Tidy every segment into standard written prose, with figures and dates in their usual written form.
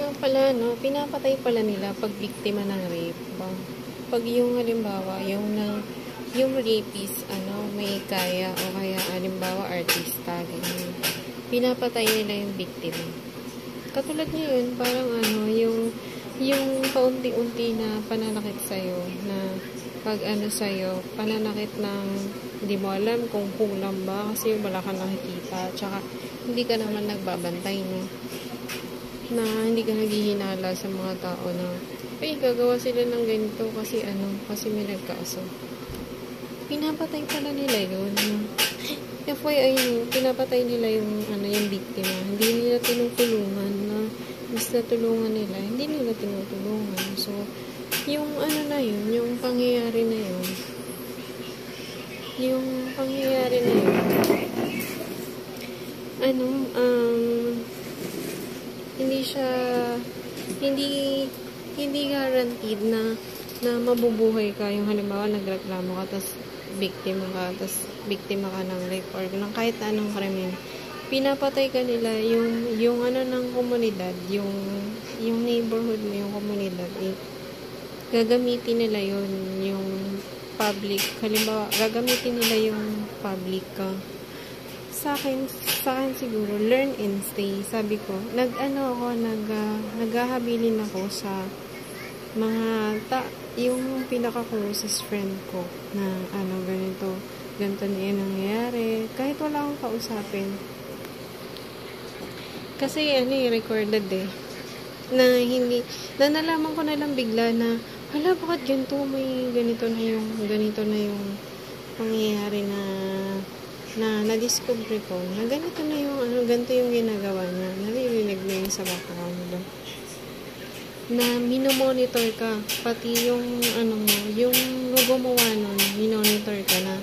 nga pala, no, pinapatay pala nila pag biktima ng rape. Pag yung halimbawa, yung rapist, may kaya o kaya halimbawa artista, ganyan. Pinapatay nila yung biktima. Katulad ngayon, parang yung paunti-unti na pananakit sa'yo, na pag sa'yo, pananakit ng hindi mo alam kung kulang ba kasi wala kang nakikita, tsaka hindi ka naman nagbabantay, no? Na hindi ka naghihinala sa mga tao na ay, gagawa sila ng ganito kasi kasi may nagkaso. Pinapatay pala nila yun. FYI, pinapatay nila yung biktima. Hindi nila tinutulungan na mas natulungan nila. Hindi nila tinutulungan. So, yung yung pangyayari na yun, hindi guaranteed na mabubuhay ka. Yung halimbawa nagreklamo ka tas biktima ka ng rape or ng kahit anong krimen, pinapatay ka nila yung ng komunidad, yung neighborhood mo, yung komunidad, gagamitin nila yung public. Halimbawa gagamitin nila yung public sa akin siguro, learn and stay. Sabi ko, naghahabilin ako sa mga yung pinaka-closest friend ko na ganito na yung nangyayari. Kahit wala akong kausapin. Kasi recorded na nalaman ko na lang bigla na, hala, bakit ganito, may ganito na yung pangyayari na na-discover ko na ganito na yung ganito yung ginagawa niya. Naririnig na yun sa background na minomonitor ka, pati yung yung gumawa nun, minomonitor ka na,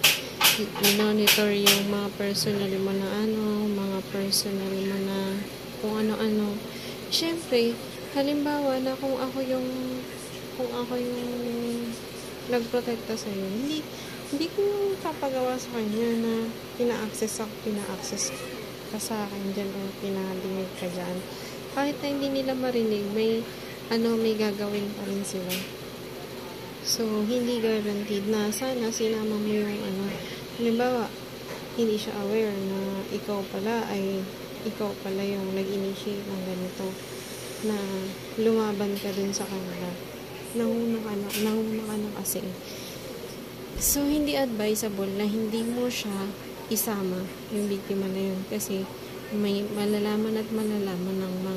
minomonitor yung mga personal mo na mga personal mo na kung ano-ano. Syempre, halimbawa na kung ako yung nagprotekta sa'yo, hindi ko yung papagawa sa kanya na pina-access ka sa akin dyan o pinadinig ka dyan. Kahit na hindi nila marinig, may gagawin pa rin sila. So, hindi guaranteed na sana sinama mo yung halimbawa, hindi siya aware na ikaw pala yung nag-initiate ng ganito, na lumaban ka dun sa kanila. Nanguna ka ng asing. So, hindi advisable na hindi mo siya isama, yung biktima na yun, kasi may malalaman ng mga